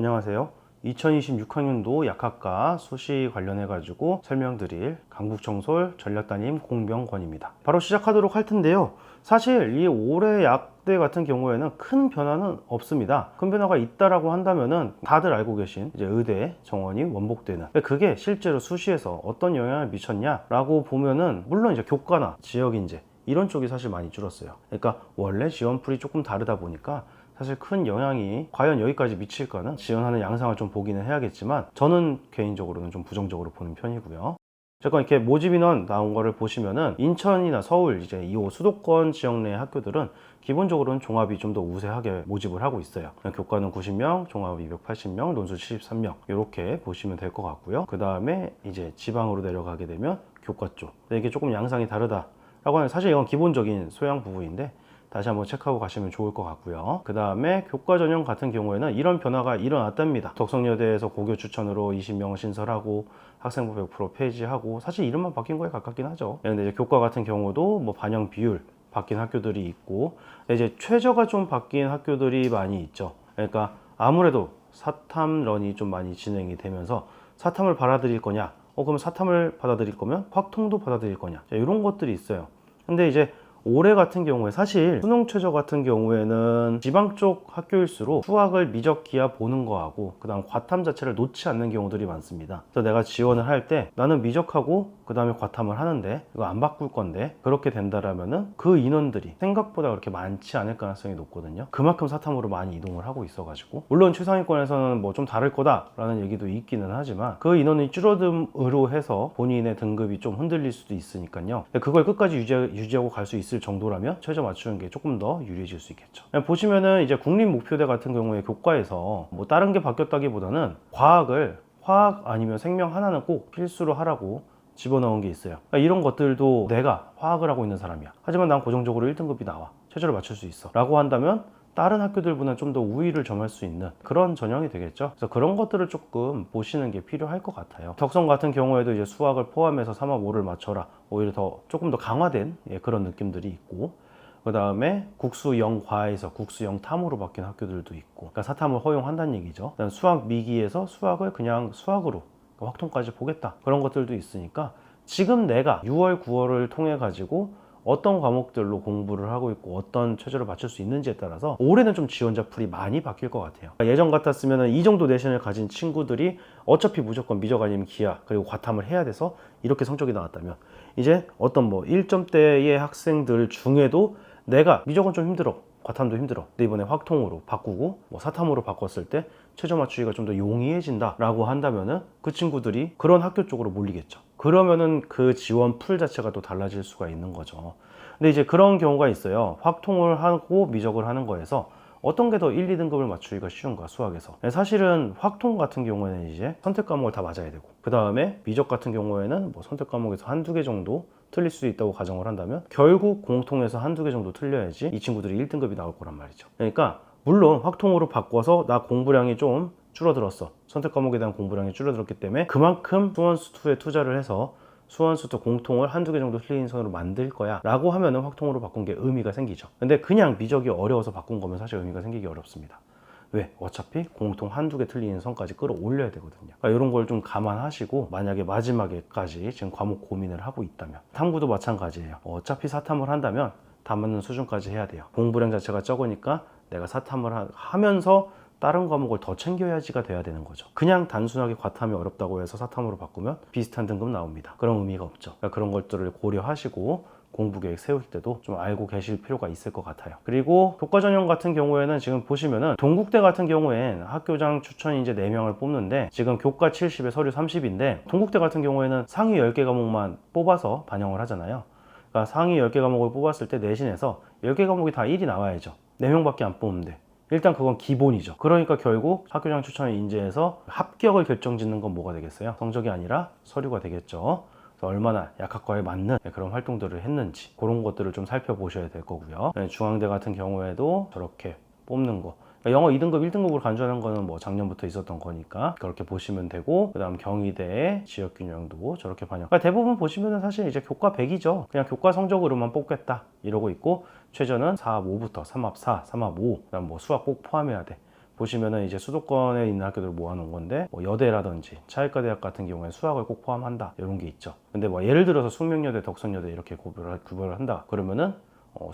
안녕하세요. 2026학년도 약학과 수시 관련해 가지고 설명드릴 강북청솔 전략담임 공병권입니다. 바로 시작하도록 할 텐데요. 사실 이 올해 약대 같은 경우에는 큰 변화는 없습니다. 큰 변화가 있다라고 한다면은 다들 알고 계신 이제 의대 정원이 원복되는, 그게 실제로 수시에서 어떤 영향을 미쳤냐라고 보면은 물론 이제 교과나 지역 인재 이런 쪽이 사실 많이 줄었어요. 그러니까 원래 지원풀이 조금 다르다 보니까 사실 큰 영향이 과연 여기까지 미칠까는 지원하는 양상을 좀 보기는 해야겠지만, 저는 개인적으로는 좀 부정적으로 보는 편이고요. 잠깐 이렇게 모집 인원 나온 거를 보시면은 인천이나 서울 이제 2호 수도권 지역 내 학교들은 기본적으로는 종합이 좀 더 우세하게 모집을 하고 있어요. 교과는 90명, 종합 280명, 논술 73명 이렇게 보시면 될 것 같고요. 그 다음에 이제 지방으로 내려가게 되면 교과 쪽, 이게 조금 양상이 다르다라고 하는, 사실 이건 기본적인 소양 부분인데 다시 한번 체크하고 가시면 좋을 것 같고요. 그 다음에 교과 전형 같은 경우에는 이런 변화가 일어났답니다. 덕성여대에서 고교 추천으로 20명 신설하고 학생부 100% 폐지하고, 사실 이름만 바뀐 거에 가깝긴 하죠. 근데 이제 교과 같은 경우도 뭐 반영 비율 바뀐 학교들이 있고, 이제 최저가 좀 바뀐 학교들이 많이 있죠. 그러니까 아무래도 사탐런이 좀 많이 진행이 되면서 사탐을 받아들일 거냐, 그러면 사탐을 받아들일 거면 확통도 받아들일 거냐, 이런 것들이 있어요. 근데 이제 올해 같은 경우에 사실 수능 최저 같은 경우에는 지방 쪽 학교일수록 수학을 미적 기하 보는 거하고 그 다음 과탐 자체를 놓지 않는 경우들이 많습니다. 그래서 내가 지원을 할 때 나는 미적하고 그 다음에 과탐을 하는데 이거 안 바꿀 건데, 그렇게 된다라면은 그 인원들이 생각보다 그렇게 많지 않을 가능성이 높거든요. 그만큼 사탐으로 많이 이동을 하고 있어가지고, 물론 최상위권에서는 뭐 좀 다를 거다라는 얘기도 있기는 하지만 그 인원이 줄어듦으로 해서 본인의 등급이 좀 흔들릴 수도 있으니까요. 그걸 끝까지 유지하고 갈 수 있을 정도라면 최저 맞추는 게 조금 더 유리해질 수 있겠죠. 보시면은 이제 국립목표대 같은 경우에 교과에서 뭐 다른 게 바뀌었다기보다는 화학 아니면 생명 하나는 꼭 필수로 하라고 집어넣은 게 있어요. 그러니까 이런 것들도 내가 화학을 하고 있는 사람이야, 하지만 난 고정적으로 1등급이 나와, 최저를 맞출 수 있어 라고 한다면 다른 학교들보다 좀 더 우위를 점할 수 있는 그런 전형이 되겠죠. 그래서 그런 것들을 조금 보시는 게 필요할 것 같아요. 덕성 같은 경우에도 이제 수학을 포함해서 3합 5를 맞춰라, 오히려 조금 더 강화된 그런 느낌들이 있고, 그 다음에 국수 0과에서 국수 0탐으로 바뀐 학교들도 있고, 그러니까 사탐을 허용한다는 얘기죠. 그다음 수학 미기에서 수학을 그냥 수학으로 확통까지 보겠다, 그런 것들도 있으니까 지금 내가 6월 9월을 통해 가지고 어떤 과목들로 공부를 하고 있고 어떤 최저를 맞출 수 있는지에 따라서 올해는 좀 지원자 풀이 많이 바뀔 것 같아요. 예전 같았으면 이 정도 내신을 가진 친구들이 어차피 무조건 미적 아니면 기하 그리고 과탐을 해야 돼서 이렇게 성적이 나왔다면, 이제 어떤 뭐 1점대의 학생들 중에도 내가 미적은 좀 힘들어, 과탐도 힘들어, 근데 이번에 확통으로 바꾸고 뭐 사탐으로 바꿨을 때 최저 맞추기가 좀 더 용이해진다 라고 한다면은 그 친구들이 그런 학교 쪽으로 몰리겠죠. 그러면은 그 지원 풀 자체가 또 달라질 수가 있는 거죠. 근데 이제 그런 경우가 있어요. 확통을 하고 미적을 하는 거에서 어떤 게 더 1, 2등급을 맞추기가 쉬운가, 수학에서. 사실은 확통 같은 경우에는 이제 선택 과목을 다 맞아야 되고, 그 다음에 미적 같은 경우에는 뭐 선택 과목에서 한두 개 정도 틀릴 수 있다고 가정을 한다면 결국 공통에서 한두 개 정도 틀려야지 이 친구들이 1등급이 나올 거란 말이죠. 그러니까 물론 확통으로 바꿔서 나 공부량이 좀 줄어들었어, 선택 과목에 대한 공부량이 줄어들었기 때문에 그만큼 수원수2에 투자를 해서 수원수2 공통을 한두 개 정도 틀린 선으로 만들 거야 라고 하면은 확통으로 바꾼 게 의미가 생기죠. 근데 그냥 미적이 어려워서 바꾼 거면 사실 의미가 생기기 어렵습니다. 왜? 어차피 공통 한두 개 틀리는 선까지 끌어올려야 되거든요. 그러니까 이런 걸 좀 감안하시고, 만약에 마지막에까지 지금 과목 고민을 하고 있다면, 탐구도 마찬가지예요. 어차피 사탐을 한다면 다 맞는 수준까지 해야 돼요. 공부량 자체가 적으니까 내가 사탐을 하면서 다른 과목을 더 챙겨야지가 돼야 되는 거죠. 그냥 단순하게 과탐이 어렵다고 해서 사탐으로 바꾸면 비슷한 등급 나옵니다. 그런 의미가 없죠. 그러니까 그런 것들을 고려하시고 공부 계획 세울 때도 좀 알고 계실 필요가 있을 것 같아요. 그리고 교과 전형 같은 경우에는 지금 보시면은 동국대 같은 경우엔 학교장 추천 이제 4명을 뽑는데 지금 교과 70에 서류 30인데, 동국대 같은 경우에는 상위 10개 과목만 뽑아서 반영을 하잖아요. 그러니까 상위 10개 과목을 뽑았을 때 내신에서 10개 과목이 다 1이 나와야죠. 4명밖에 안 뽑는데 일단 그건 기본이죠. 그러니까 결국 학교장 추천을 인재해서 합격을 결정짓는 건 뭐가 되겠어요? 성적이 아니라 서류가 되겠죠. 얼마나 약학과에 맞는 그런 활동들을 했는지 그런 것들을 좀 살펴보셔야 될 거고요. 중앙대 같은 경우에도 저렇게 뽑는 거, 영어 2등급, 1등급으로 간주하는 거는 뭐 작년부터 있었던 거니까 그렇게 보시면 되고, 그 다음 경희대의 지역균형도 저렇게 반영. 그러니까 대부분 보시면은 사실 이제 교과 100이죠. 그냥 교과 성적으로만 뽑겠다 이러고 있고, 최저는 4합 5부터 3합 4, 3합 5, 그다음 뭐 수학 꼭 포함해야 돼, 보시면은 이제 수도권에 있는 학교들을 모아놓은 건데 뭐 여대라든지 차이과대학 같은 경우에 수학을 꼭 포함한다 이런 게 있죠. 근데 뭐 예를 들어서 숙명여대, 덕성여대 이렇게 구별을 한다 그러면은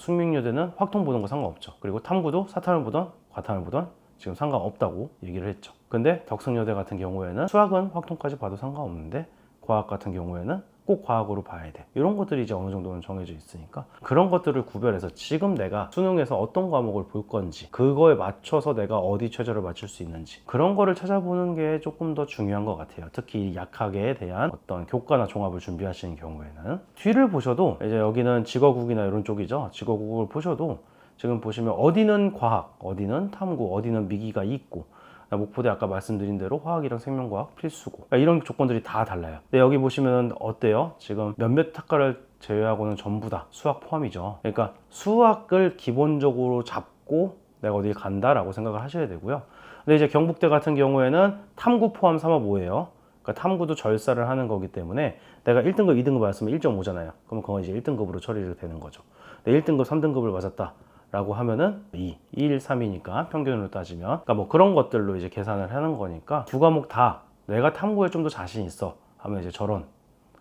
숙명여대는 확통 보는 거 상관없죠. 그리고 탐구도 사탐을 보던 과탐을 보던 지금 상관없다고 얘기를 했죠. 근데 덕성여대 같은 경우에는 수학은 확통까지 봐도 상관없는데 과학 같은 경우에는 꼭 과학으로 봐야 돼. 이런 것들이 이제 어느 정도는 정해져 있으니까 그런 것들을 구별해서 지금 내가 수능에서 어떤 과목을 볼 건지 그거에 맞춰서 내가 어디 최저를 맞출 수 있는지 그런 거를 찾아보는 게 조금 더 중요한 것 같아요. 특히 약학에 대한 어떤 교과나 종합을 준비하시는 경우에는 뒤를 보셔도 이제 여기는 직어국이나 이런 쪽이죠. 직어국을 보셔도 지금 보시면 어디는 과학, 어디는 탐구, 어디는 미기가 있고 목포대 아까 말씀드린 대로 화학이랑 생명과학 필수고 그러니까 이런 조건들이 다 달라요. 근데 여기 보시면 어때요? 지금 몇몇 학과를 제외하고는 전부 다 수학 포함이죠. 그러니까 수학을 기본적으로 잡고 내가 어딜 간다라고 생각을 하셔야 되고요. 근데 이제 경북대 같은 경우에는 탐구 포함 삼아 뭐예요? 그러니까 탐구도 절사를 하는 거기 때문에 내가 1등급, 2등급 맞으면 1.5잖아요. 그럼 그건 이제 1등급으로 처리가 되는 거죠. 근데 1등급, 3등급을 맞았다. 라고 하면은 2, 1, 3이니까 평균으로 따지면 그러니까 뭐 그런 것들로 이제 계산을 하는 거니까 두 과목 다 내가 탐구에 좀 더 자신 있어 하면 이제 저런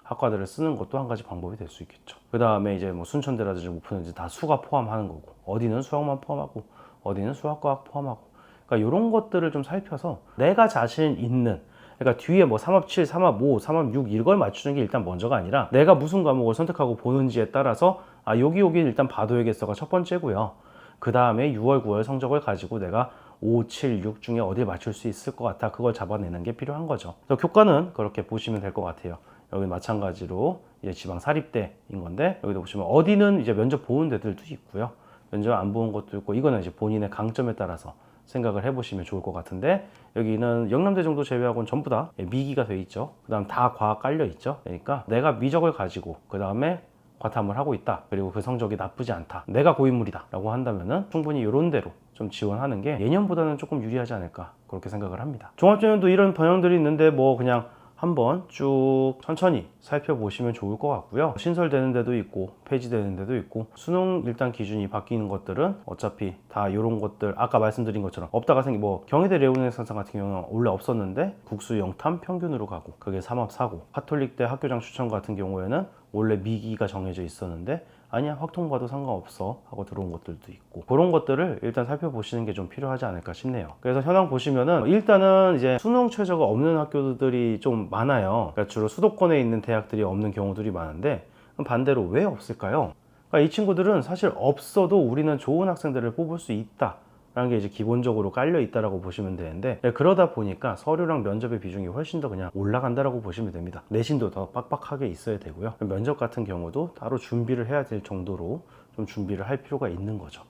학과들을 쓰는 것도 한 가지 방법이 될 수 있겠죠. 그 다음에 이제 뭐 순천대라든지 목포는 다 수가 포함하는 거고 어디는 수학만 포함하고 어디는 수학과학 포함하고 그러니까 이런 것들을 좀 살펴서 내가 자신 있는 그러니까 뒤에 뭐 3합 7, 3합 5, 3합 6 이걸 맞추는 게 일단 먼저가 아니라 내가 무슨 과목을 선택하고 보는지에 따라서 여기 일단 봐둬야겠어가 첫 번째고요. 그 다음에 6월, 9월 성적을 가지고 내가 5, 7, 6 중에 어디를 맞출 수 있을 것 같아 그걸 잡아내는 게 필요한 거죠. 그래서 교과는 그렇게 보시면 될 것 같아요. 여기 마찬가지로 이제 지방 사립대인 건데 여기도 보시면 어디는 이제 면접 보는 데들도 있고요. 면접 안 보는 것도 있고 이거는 이제 본인의 강점에 따라서 생각을 해보시면 좋을 것 같은데 여기는 영남대 정도 제외하고는 전부 다 미기가 돼 있죠. 그 다음 다 과학 깔려 있죠. 그러니까 내가 미적을 가지고 그 다음에 과탐을 하고 있다. 그리고 그 성적이 나쁘지 않다. 내가 고인물이다. 라고 한다면은 충분히 이런 대로 좀 지원하는 게 예년보다는 조금 유리하지 않을까 그렇게 생각을 합니다. 종합전형도 이런 방향들이 있는데 뭐 그냥 한번 쭉 천천히 살펴보시면 좋을 것 같고요. 신설되는 데도 있고 폐지되는 데도 있고 수능 일단 기준이 바뀌는 것들은 어차피 다 이런 것들 아까 말씀드린 것처럼 없다가 생기 뭐 경희대 레오네상상 같은 경우는 원래 없었는데 국수 영탐 평균으로 가고 그게 3합 4고 가톨릭대 학교장 추천 같은 경우에는 원래 미기가 정해져 있었는데 아니야 확통과도 상관없어 하고 들어온 것들도 있고 그런 것들을 일단 살펴보시는 게 좀 필요하지 않을까 싶네요. 그래서 현황 보시면은 일단은 이제 수능 최저가 없는 학교들이 좀 많아요. 그러니까 주로 수도권에 있는 대학들이 없는 경우들이 많은데 그럼 반대로 왜 없을까요? 그러니까 이 친구들은 사실 없어도 우리는 좋은 학생들을 뽑을 수 있다 라는 게 이제 기본적으로 깔려 있다라고 보시면 되는데 그러다 보니까 서류랑 면접의 비중이 훨씬 더 그냥 올라간다라고 보시면 됩니다. 내신도 더 빡빡하게 있어야 되고요. 면접 같은 경우도 따로 준비를 해야 될 정도로 좀 준비를 할 필요가 있는 거죠.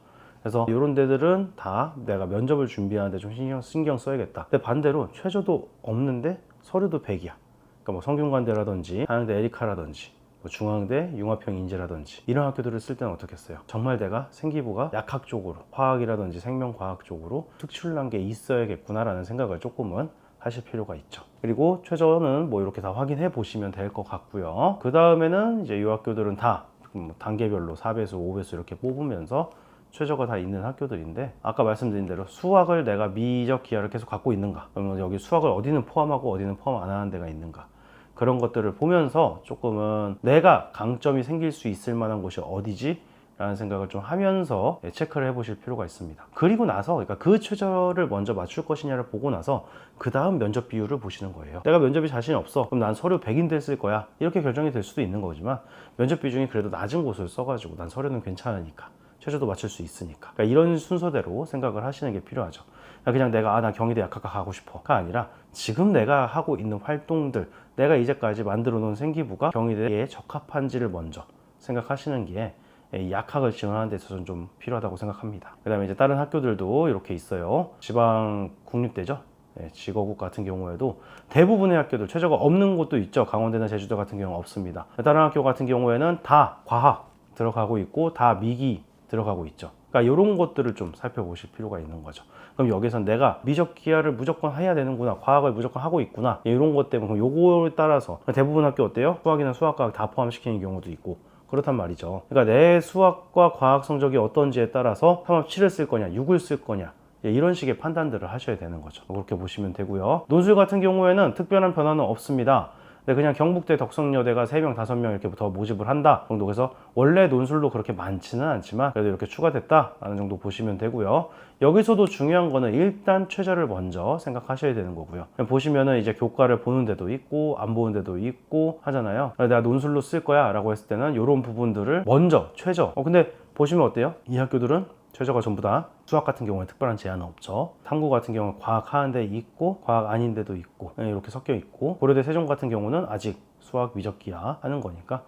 그래서 이런 데들은 다 내가 면접을 준비하는데 좀 신경 써야겠다. 근데 반대로 최저도 없는데 서류도 100이야. 그러니까 뭐 성균관대라든지 한양대 에리카라든지 중앙대 융합형 인재라든지 이런 학교들을 쓸 때는 어떻겠어요? 정말 내가 생기부가 약학 쪽으로 화학이라든지 생명과학 쪽으로 특출난 게 있어야겠구나라는 생각을 조금은 하실 필요가 있죠. 그리고 최저는 뭐 이렇게 다 확인해 보시면 될 것 같고요. 그 다음에는 이제 이 학교들은 다 단계별로 4배수, 5배수 이렇게 뽑으면서 최저가 다 있는 학교들인데 아까 말씀드린 대로 수학을 내가 미적 기하를 계속 갖고 있는가, 그러면 여기 수학을 어디는 포함하고 어디는 포함 안 하는 데가 있는가, 그런 것들을 보면서 조금은 내가 강점이 생길 수 있을 만한 곳이 어디지? 라는 생각을 좀 하면서 체크를 해 보실 필요가 있습니다. 그리고 나서 그러니까 그 최저를 먼저 맞출 것이냐를 보고 나서 그 다음 면접 비율을 보시는 거예요. 내가 면접이 자신이 없어, 그럼 난 서류 100인데 쓸 거야, 이렇게 결정이 될 수도 있는 거지만 면접 비중이 그래도 낮은 곳을 써가지고 난 서류는 괜찮으니까 최저도 맞출 수 있으니까, 그러니까 이런 순서대로 생각을 하시는 게 필요하죠. 그냥 내가 나 경희대 약학과 가고 싶어가 아니라 지금 내가 하고 있는 활동들, 내가 이제까지 만들어 놓은 생기부가 경희대에 적합한지를 먼저 생각하시는 게 약학을 지원하는 데 있어서는 좀 필요하다고 생각합니다. 그 다음에 이제 다른 학교들도 이렇게 있어요. 지방 국립대죠. 직어국 같은 경우에도 대부분의 학교들 최저가 없는 곳도 있죠. 강원대나 제주도 같은 경우는 없습니다. 다른 학교 같은 경우에는 다 과학 들어가고 있고 다 미기 들어가고 있죠. 그러니까 이런 것들을 좀 살펴보실 필요가 있는 거죠. 그럼 여기서 내가 미적 기하를 무조건 해야 되는구나, 과학을 무조건 하고 있구나, 이런 것 때문에 그럼 요거에 따라서 대부분 학교 어때요? 수학이나 수학과학 다 포함시키는 경우도 있고 그렇단 말이죠. 그러니까 내 수학과 과학 성적이 어떤지에 따라서 3합 7을 쓸 거냐 6을 쓸 거냐 이런 식의 판단들을 하셔야 되는 거죠. 그렇게 보시면 되고요. 논술 같은 경우에는 특별한 변화는 없습니다. 그냥 경북대 덕성여대가 3명, 5명 이렇게 더 모집을 한다 정도. 그래서 원래 논술도 그렇게 많지는 않지만 그래도 이렇게 추가됐다라는 정도 보시면 되고요. 여기서도 중요한 거는 일단 최저를 먼저 생각하셔야 되는 거고요. 보시면은 이제 교과를 보는 데도 있고 안 보는 데도 있고 하잖아요. 내가 논술로 쓸 거야 라고 했을 때는 이런 부분들을 먼저 최저. 근데 보시면 어때요? 이 학교들은 최저가 전부 다 수학 같은 경우에 특별한 제한은 없죠. 탐구 같은 경우는 과학 하는 데 있고 과학 아닌 데도 있고 이렇게 섞여 있고, 고려대 세종 같은 경우는 아직 수학 미적기야 하는 거니까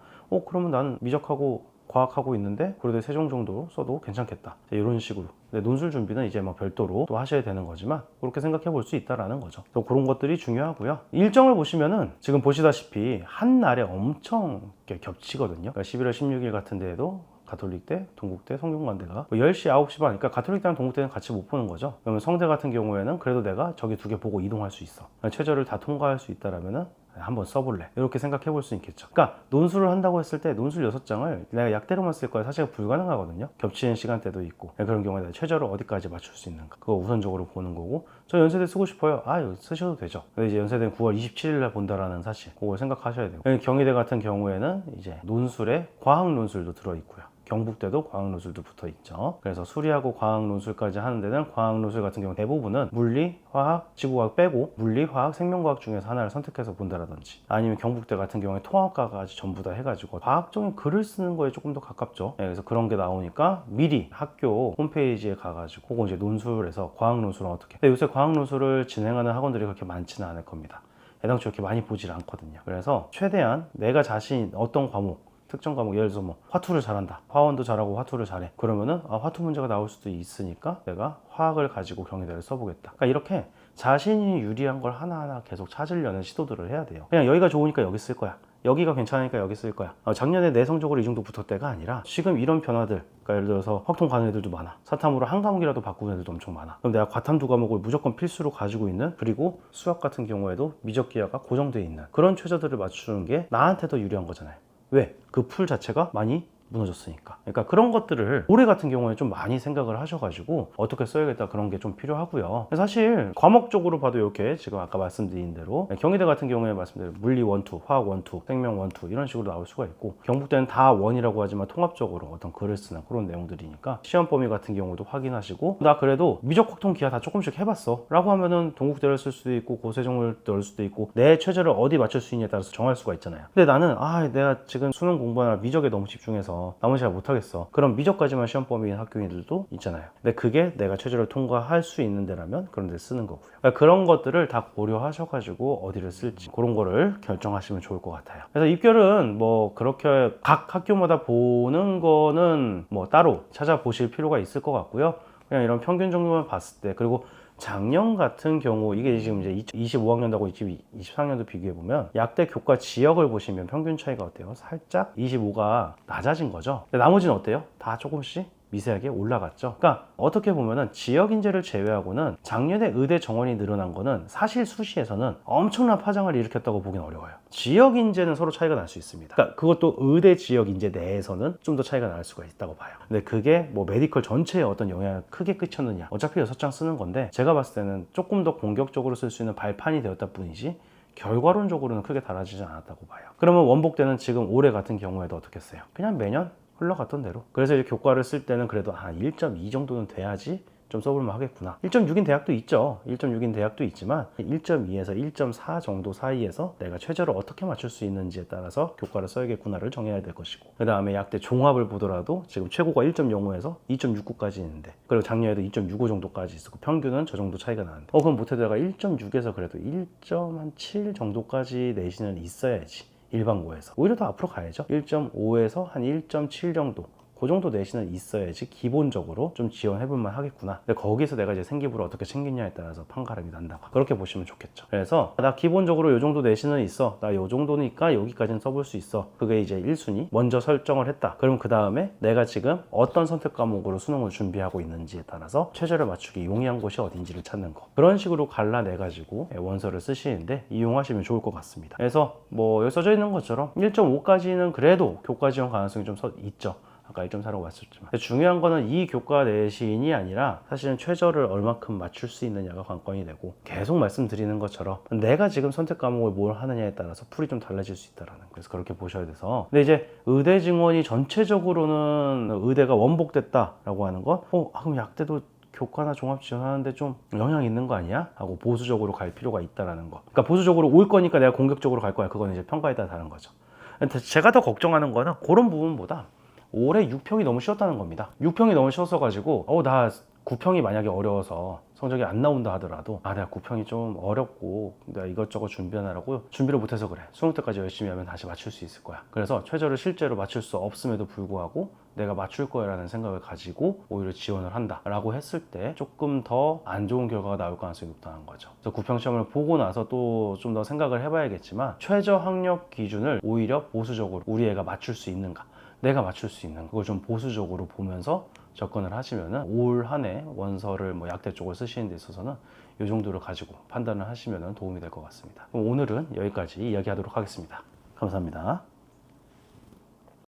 그러면 나는 미적하고 과학하고 있는데 고려대 세종 정도 써도 괜찮겠다, 이런 식으로. 근데 논술 준비는 이제 뭐 별도로 또 하셔야 되는 거지만 그렇게 생각해 볼 수 있다라는 거죠. 그래서 그런 것들이 중요하고요. 일정을 보시면은 지금 보시다시피 한 날에 엄청 겹치거든요. 그러니까 11월 16일 같은 데에도 가톨릭대, 동국대, 성균관대가 10시, 9시 반, 그러니까 가톨릭대랑 동국대는 같이 못 보는 거죠. 그러면 성대 같은 경우에는 그래도 내가 저기 2개 보고 이동할 수 있어, 최저를 다 통과할 수 있다라면은 한번 써볼래, 이렇게 생각해 볼 수 있겠죠. 그러니까 논술을 한다고 했을 때 논술 6장을 내가 약대로만 쓸 거야 사실 불가능하거든요. 겹치는 시간대도 있고 그런 경우에 내가 최저를 어디까지 맞출 수 있는가, 그거 우선적으로 보는 거고. 저 연세대 쓰고 싶어요, 쓰셔도 되죠. 근데 이제 연세대는 9월 27일 날 본다라는 사실, 그걸 생각하셔야 되고, 경희대 같은 경우에는 이제 논술에 과학 논술도 들어있고요. 경북대도 과학논술도 붙어 있죠. 그래서 수리하고 과학논술까지 하는 데는 과학논술 같은 경우 대부분은 물리, 화학, 지구과학 빼고 물리, 화학, 생명과학 중에서 하나를 선택해서 본다라든지, 아니면 경북대 같은 경우에 통합과까지 전부 다 해가지고 과학적인 글을 쓰는 거에 조금 더 가깝죠. 그래서 그런 게 나오니까 미리 학교 홈페이지에 가가지고 그거 이제 논술에서 과학논술은 어떻게. 근데 요새 과학논술을 진행하는 학원들이 그렇게 많지는 않을 겁니다. 애당초 그렇게 많이 보질 않거든요. 그래서 최대한 내가 자신 어떤 과목, 특정 과목, 예를 들어서 뭐 화투를 잘한다, 화원도 잘하고 화투를 잘해, 그러면은 화투 문제가 나올 수도 있으니까 내가 화학을 가지고 경희대를 써보겠다. 그러니까 이렇게 자신이 유리한 걸 하나하나 계속 찾으려는 시도들을 해야 돼요. 그냥 여기가 좋으니까 여기 쓸 거야, 여기가 괜찮으니까 여기 쓸 거야, 작년에 내성적으로 이 정도 붙을 때가 아니라 지금 이런 변화들, 그러니까 예를 들어서 확통 가는 애들도 많아, 사탐으로 한 과목이라도 바꾸는 애들도 엄청 많아. 그럼 내가 과탐 2과목을 무조건 필수로 가지고 있는, 그리고 수학 같은 경우에도 미적기하가 고정되어 있는 그런 최저들을 맞추는 게 나한테 더 유리한 거잖아요. 왜? 그 풀 자체가 많이 무너졌으니까. 그러니까 그런 것들을 올해 같은 경우에 좀 많이 생각을 하셔가지고 어떻게 써야겠다, 그런 게 좀 필요하고요. 사실 과목적으로 봐도 이렇게 지금 아까 말씀드린 대로 경희대 같은 경우에 말씀드린 물리 1, 2, 화학 1, 2, 생명 1, 2 이런 식으로 나올 수가 있고, 경북대는 다 원이라고 하지만 통합적으로 어떤 글을 쓰는 그런 내용들이니까 시험 범위 같은 경우도 확인하시고, 나 그래도 미적 확통 기하 다 조금씩 해봤어 라고 하면은 동국대를 쓸 수도 있고 고세종을 넣을 수도 있고, 내 최저를 어디 맞출 수 있냐에 따라서 정할 수가 있잖아요. 근데 나는 내가 지금 수능 공부하느라 미적에 너무 집중해서 나머지 잘 못하겠어, 그럼 미적까지만 시험 범위인 학교인들도 있잖아요. 근데 그게 내가 최저를 통과할 수 있는 데라면 그런 데 쓰는 거고요. 그러니까 그런 것들을 다 고려하셔가지고 어디를 쓸지 그런 거를 결정하시면 좋을 것 같아요. 그래서 입결은 뭐 그렇게 각 학교마다 보는 거는 뭐 따로 찾아보실 필요가 있을 것 같고요. 그냥 이런 평균 정도만 봤을 때, 그리고 작년 같은 경우 이게 지금 이제 25학년도하고 23학년도 비교해보면 약대 교과 지역을 보시면 평균 차이가 어때요? 살짝 25가 낮아진 거죠. 근데 나머지는 어때요? 다 조금씩 미세하게 올라갔죠. 그러니까 어떻게 보면은 지역 인재를 제외하고는 작년에 의대 정원이 늘어난 거는 사실 수시에서는 엄청난 파장을 일으켰다고 보기는 어려워요. 지역 인재는 서로 차이가 날 수 있습니다. 그러니까 그것도 의대 지역 인재 내에서는 좀 더 차이가 날 수가 있다고 봐요. 근데 그게 뭐 메디컬 전체에 어떤 영향을 크게 끼쳤느냐, 어차피 6장 쓰는 건데 제가 봤을 때는 조금 더 공격적으로 쓸 수 있는 발판이 되었다 뿐이지 결과론적으로는 크게 달라지지 않았다고 봐요. 그러면 원복대는 지금 올해 같은 경우에도 어떻게 했어요? 그냥 매년 흘러갔던 대로. 그래서 이제 교과를 쓸 때는 그래도 1.2 정도는 돼야지 좀 써볼만 하겠구나. 1.6인 대학도 있죠. 1.6인 대학도 있지만 1.2에서 1.4 정도 사이에서 내가 최저를 어떻게 맞출 수 있는지에 따라서 교과를 써야겠구나를 정해야 될 것이고, 그 다음에 약대 종합을 보더라도 지금 최고가 1.05에서 2.69까지 있는데, 그리고 작년에도 2.65 정도까지 있었고 평균은 저 정도 차이가 나는데 그럼 못해도 내가 1.6에서 그래도 1.7 정도까지 내신은 있어야지 일반고에서. 오히려 더 앞으로 가야죠. 1.5에서 한 1.7 정도, 그 정도 내신은 있어야지 기본적으로 좀 지원해볼만 하겠구나. 근데 거기서 내가 이제 생기부를 어떻게 챙기냐에 따라서 판가름이 난다고, 그렇게 보시면 좋겠죠. 그래서 나 기본적으로 요 정도 내신은 있어, 나 요 정도니까 여기까지는 써볼 수 있어, 그게 이제 1순위 먼저 설정을 했다. 그럼 그 다음에 내가 지금 어떤 선택 과목으로 수능을 준비하고 있는지에 따라서 최저를 맞추기 용이한 곳이 어딘지를 찾는 거, 그런 식으로 갈라내가지고 원서를 쓰시는데 이용하시면 좋을 것 같습니다. 그래서 뭐 여기 써져 있는 것처럼 1.5까지는 그래도 교과 지원 가능성이 좀 있죠. 아까 1.4라고 말씀드렸지만. 중요한 거는 이 교과 내신이 아니라 사실은 최저를 얼마큼 맞출 수 있느냐가 관건이 되고, 계속 말씀드리는 것처럼 내가 지금 선택 과목을 뭘 하느냐에 따라서 풀이 좀 달라질 수 있다라는, 그래서 그렇게 보셔야 돼서. 근데 이제 의대 증원이 전체적으로는 의대가 원복됐다라고 하는 건 그럼 약대도 교과나 종합 지원하는데 좀 영향 있는 거 아니야? 하고 보수적으로 갈 필요가 있다라는 거. 그러니까 보수적으로 올 거니까 내가 공격적으로 갈 거야. 그거는 이제 평가에 따라 다른 거죠. 제가 더 걱정하는 거는 그런 부분보다 올해 6평이 너무 쉬웠다는 겁니다. 6평이 너무 쉬웠어 가지고 나 9평이 만약에 어려워서 성적이 안 나온다 하더라도 내가 9평이 좀 어렵고 내가 이것저것 준비하느라고 준비를 못해서 그래, 수능 때까지 열심히 하면 다시 맞출 수 있을 거야. 그래서 최저를 실제로 맞출 수 없음에도 불구하고 내가 맞출 거야 라는 생각을 가지고 오히려 지원을 한다 라고 했을 때 조금 더 안 좋은 결과가 나올 가능성이 높다는 거죠. 그래서 9평 시험을 보고 나서 또 좀 더 생각을 해봐야겠지만, 최저 학력 기준을 오히려 보수적으로 우리 애가 맞출 수 있는가, 내가 맞출 수 있는 그걸 좀 보수적으로 보면서 접근을 하시면은 올 한 해 원서를 약대 쪽을 쓰시는 데 있어서는 이 정도를 가지고 판단을 하시면은 도움이 될 것 같습니다. 그럼 오늘은 여기까지 이야기하도록 하겠습니다. 감사합니다.